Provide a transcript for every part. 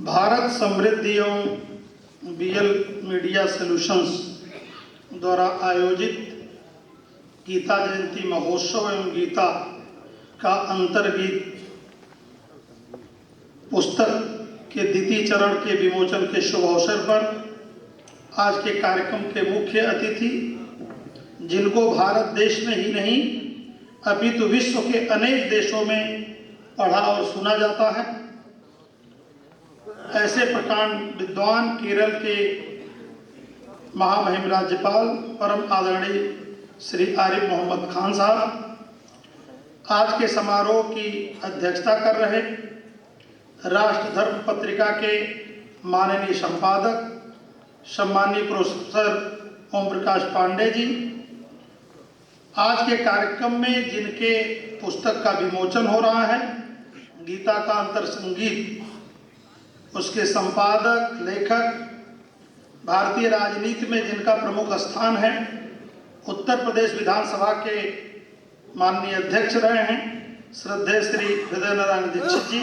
भारत समृद्धि एवं BL media solutions द्वारा आयोजित गीता जयंती महोत्सव एवं गीता का अंतर्गीत पुस्तक के द्वितीय चरण के विमोचन के शुभ अवसर पर आज के कार्यक्रम के मुख्य अतिथि, जिनको भारत देश में ही नहीं अपितु विश्व के अनेक देशों में पढ़ा और सुना जाता है, ऐसे प्रकांड विद्वान केरल के महामहिम राज्यपाल परम आदरणीय श्री आरिफ मोहम्मद खान साहब आज के समारोह की अध्यक्षता कर रहे, राष्ट्र धर्म पत्रिका के माननीय संपादक सम्मानीय प्रोफेसर ओम प्रकाश पांडे जी, आज के कार्यक्रम में जिनके पुस्तक का विमोचन हो रहा है, गीता का अंतर संगीत, उसके संपादक लेखक, भारतीय राजनीति में जिनका प्रमुख स्थान है, उत्तर प्रदेश विधानसभा के माननीय अध्यक्ष रहे हैं श्रद्धेय श्री हृदय नारायण दीक्षित जी,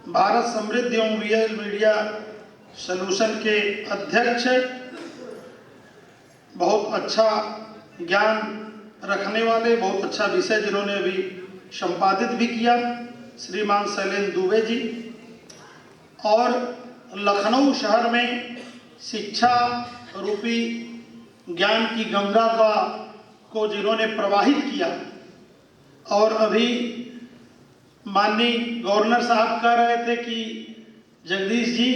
भारत समृद्धि एवं बीएल मीडिया सॉल्यूशन के अध्यक्ष, बहुत अच्छा ज्ञान रखने वाले, बहुत अच्छा विषय जिन्होंने अभी संपादित भी किया, श्रीमान शैलेंद्र दुबे जी, और लखनऊ शहर में शिक्षा रूपी ज्ञान की गंगा को जिन्होंने प्रवाहित किया, और अभी माननीय गवर्नर साहब कह रहे थे कि जगदीश जी,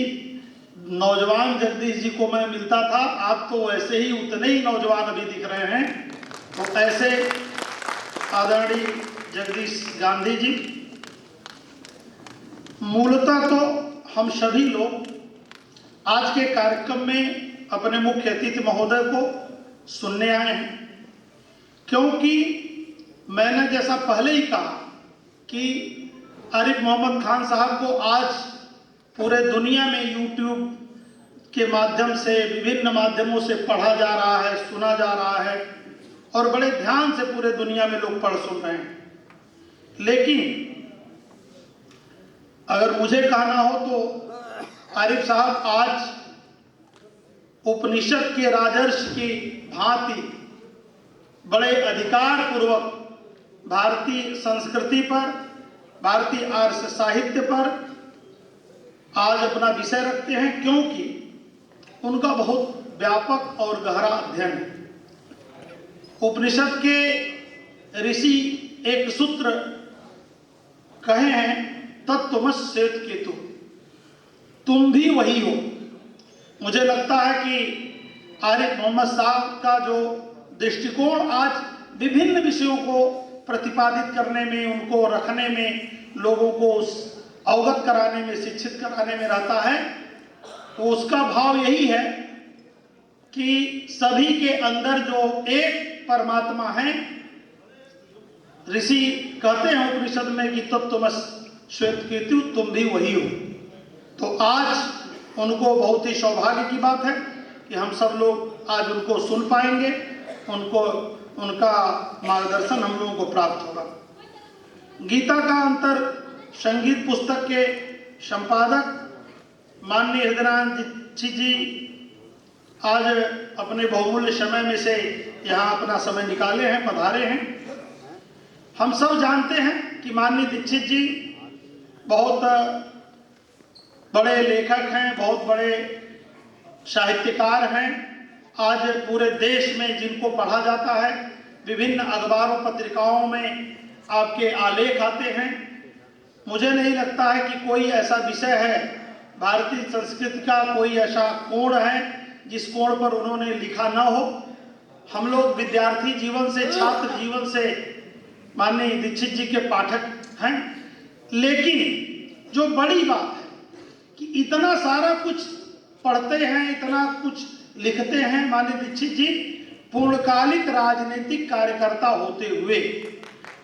नौजवान जगदीश जी को मैं मिलता था, आप तो वैसे ही उतने ही नौजवान अभी दिख रहे हैं। तो ऐसे आदरणीय जगदीश गांधी जी, मूलतः तो हम सभी लोग आज के कार्यक्रम में अपने मुख्य अतिथि महोदय को सुनने आए हैं, क्योंकि मैंने जैसा पहले ही कहा कि आरिफ मोहम्मद खान साहब को आज पूरे दुनिया में यूट्यूब के माध्यम से, विभिन्न माध्यमों से पढ़ा जा रहा है, सुना जा रहा है, और बड़े ध्यान से पूरे दुनिया में लोग पढ़ सुन रहे हैं। लेकिन अगर मुझे कहना हो तो आरिफ साहब आज उपनिषद के राजर्षि की भांति बड़े अधिकार पूर्वक भारतीय संस्कृति पर, भारतीय आर्य साहित्य पर आज अपना विषय रखते हैं, क्योंकि उनका बहुत व्यापक और गहरा अध्ययन है। उपनिषद के ऋषि एक सूत्र कहे हैं, तत्त्वमस्य केतु, तुम भी वही हो। मुझे लगता है कि आरिफ मोहम्मद साहब का जो दृष्टिकोण आज विभिन्न विषयों को प्रतिपादित करने में, उनको रखने में, लोगों को अवगत कराने में, शिक्षित कराने में रहता है, तो उसका भाव यही है कि सभी के अंदर जो एक परमात्मा है, ऋषि कहते हैं उपनिषद में कि तत्त्वमस्य श्वेत केतु, तुम भी वही हो। तो आज उनको बहुत ही सौभाग्य की बात है कि हम सब लोग आज उनको सुन पाएंगे, उनका मार्गदर्शन हम लोगों को प्राप्त होगा। गीता का अंतर संगीत पुस्तक के संपादक माननीय हृदय नारायण दीक्षित जी आज अपने बहुमूल्य समय में से यहाँ अपना समय निकाले हैं, पधारे हैं। हम सब जानते हैं कि माननीय दीक्षित जी बहुत बड़े लेखक हैं, बहुत बड़े साहित्यकार हैं। आज पूरे देश में जिनको पढ़ा जाता है, विभिन्न अखबारों पत्रिकाओं में आपके आलेख आते हैं। मुझे नहीं लगता है कि कोई ऐसा विषय है भारतीय संस्कृति का, कोई ऐसा कोण है जिस कोण पर उन्होंने लिखा न हो। हम लोग विद्यार्थी जीवन से, छात्र जीवन से माननीय दीक्षित जी के पाठक हैं, लेकिन जो बड़ी बात है कि इतना सारा कुछ पढ़ते हैं, इतना कुछ लिखते हैं माननीय दीक्षित जी, पूर्णकालिक राजनीतिक कार्यकर्ता होते हुए,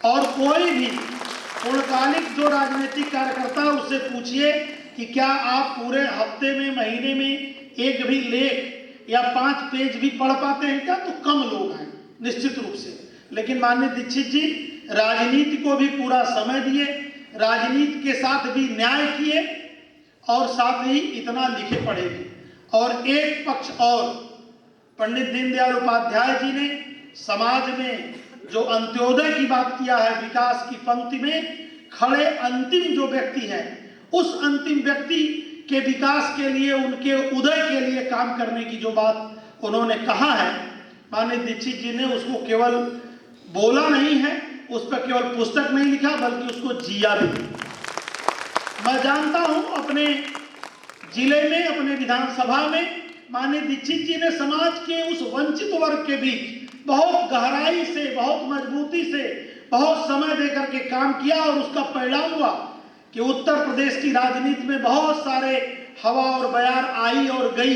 और कोई भी पूर्णकालिक जो राजनीतिक कार्यकर्ता है उससे पूछिए कि क्या आप पूरे हफ्ते में, महीने में एक भी लेख या 5 पेज भी पढ़ पाते हैं क्या? तो कम लोग हैं निश्चित रूप से। लेकिन माननीय दीक्षित जी राजनीति को भी पूरा समय दिए, राजनीति के साथ भी न्याय किए, और साथ ही इतना लिखे पढ़े भी। और एक पक्ष और, पंडित दीनदयाल उपाध्याय जी ने समाज में जो अंत्योदय की बात किया है, विकास की पंक्ति में खड़े अंतिम जो व्यक्ति है, उस अंतिम व्यक्ति के विकास के लिए, उनके उदय के लिए काम करने की जो बात उन्होंने कहा है, माननीय दीक्षित जी ने उसको केवल बोला नहीं है, उस पर केवल पुस्तक नहीं लिखा बल्कि उसको जिया भी। मैं जानता हूं अपने जिले में, अपने विधानसभा में माननीय दीक्षित जी ने समाज के उस वंचित वर्ग के बीच बहुत गहराई से, बहुत मजबूती से, बहुत समय देकर के काम किया और उसका परिणाम हुआ कि उत्तर प्रदेश की राजनीति में बहुत सारे हवा और बयार आई और गई,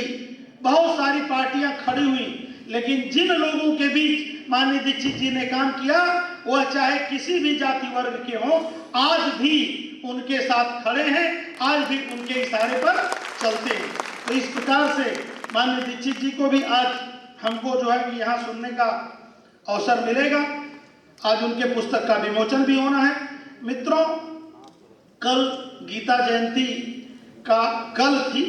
बहुत सारी पार्टियां खड़ी हुई, लेकिन जिन लोगों के बीच माननीय दीक्षित जी ने काम किया, वह चाहे किसी भी जाति वर्ग के हों, आज भी उनके साथ खड़े हैं, आज भी उनके इशारे पर चलते हैं। तो इस प्रकार से माननीय दीक्षित जी को भी आज हमको जो है कि यहाँ सुनने का अवसर मिलेगा। आज उनके पुस्तक का विमोचन भी होना है। मित्रों, कल गीता जयंती का कल थी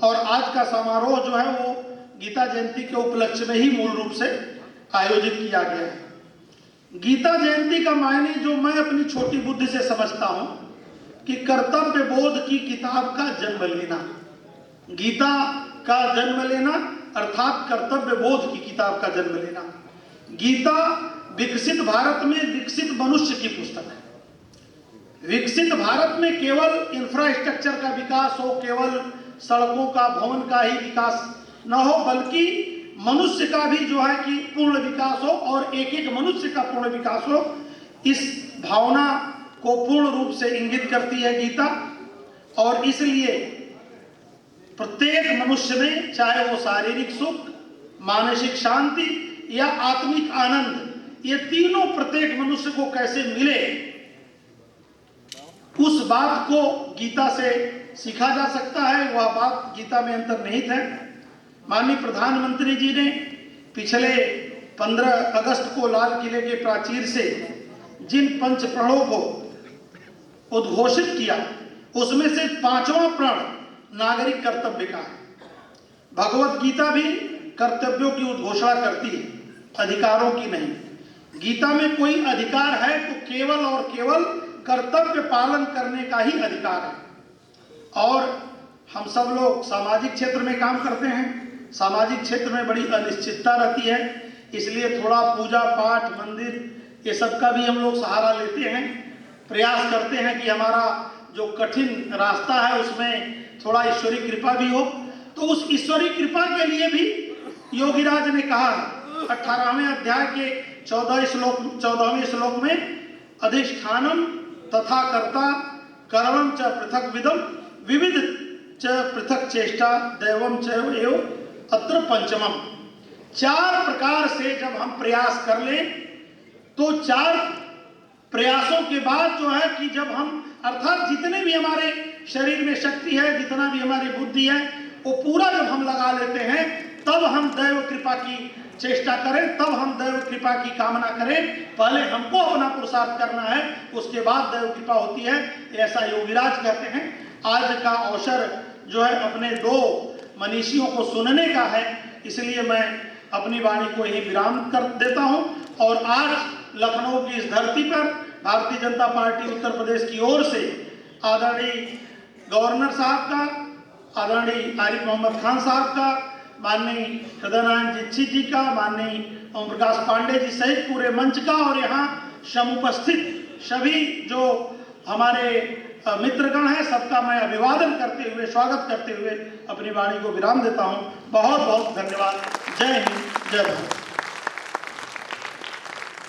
और आज का समारोह जो है वो गीता जयंती के उपलक्ष्य में ही मूल रूप से आयोजित किया गया है। गीता जयंती का मायने जो मैं अपनी छोटी बुद्धि से समझता हूं कि कर्तव्य बोध की किताब का जन्म लेना, गीता का जन्म लेना अर्थात कर्तव्य बोध की किताब का जन्म लेना। गीता विकसित भारत में विकसित मनुष्य की पुस्तक है। विकसित भारत में केवल इंफ्रास्ट्रक्चर का विकास हो, केवल सड़कों का, भवन का ही विकास न हो, बल्कि मनुष्य का भी जो है कि पूर्ण विकास हो और एक एक मनुष्य का पूर्ण विकास हो, इस भावना को पूर्ण रूप से इंगित करती है गीता। और इसलिए प्रत्येक मनुष्य में, चाहे वो शारीरिक सुख, मानसिक शांति या आत्मिक आनंद, ये तीनों प्रत्येक मनुष्य को कैसे मिले, उस बात को गीता से सीखा जा सकता है। वह बात गीता में अंतर्निहित है। माननीय प्रधानमंत्री जी ने पिछले 15 अगस्त को लाल किले के प्राचीर से जिन पंच प्रणों को उद्घोषित किया, उसमें से 5वां प्रण नागरिक कर्तव्य का है। भगवत गीता भी कर्तव्यों की उद्घोषणा करती है, अधिकारों की नहीं। गीता में कोई अधिकार है तो केवल और केवल कर्तव्य पालन करने का ही अधिकार है। और हम सब लोग सामाजिक क्षेत्र में काम करते हैं, सामाजिक क्षेत्र में बड़ी अनिश्चितता रहती है, इसलिए थोड़ा पूजा पाठ, मंदिर, ये सब का भी हम लोग सहारा लेते हैं। प्रयास करते हैं कि हमारा जो कठिन रास्ता है उसमें थोड़ा ईश्वरीय कृपा भी हो। तो उस ईश्वरीय कृपा के लिए भी योगीराज ने कहा 18वें अध्याय के 14वें श्लोक में, अधिष्ठानम तथा कर्ता कर्मं च पृथक विदम विविध च पृथक चेष्टा दैवम च एव अत्र पंचमम। 4 प्रकार से जब हम प्रयास कर लें तो 4 प्रयासों के बाद जो है कि जब हम, अर्थात जितने भी हमारे शरीर में शक्ति है, जितना भी हमारी बुद्धि है, वो पूरा जब हम लगा लेते हैं, तब हम दैव कृपा की चेष्टा करें, तब हम दैव कृपा की कामना करें। पहले हमको अपना पुरुषार्थ करना है, उसके बाद दैव कृपा होती है, ऐसा योगीराज कहते हैं। आज का अवसर जो है अपने 2 मनीषियों को सुनने का है, इसलिए मैं अपनी वाणी को यही विराम कर देता हूं। और आज लखनऊ की इस धरती पर भारतीय जनता पार्टी उत्तर प्रदेश की ओर से आदरणीय गवर्नर साहब का, आदरणीय आरिफ मोहम्मद खान साहब का, माननीय हृदय नारायण दीक्षित जी का, माननीय ओम प्रकाश पांडे जी सहित पूरे मंच का और यहाँ समुपस्थित सभी जो हमारे मित्रगण हैं, सबका मैं अभिवादन करते हुए, स्वागत करते हुए अपनी वाणी को विराम देता हूँ। बहुत बहुत धन्यवाद। जय हिंद, जय भारत।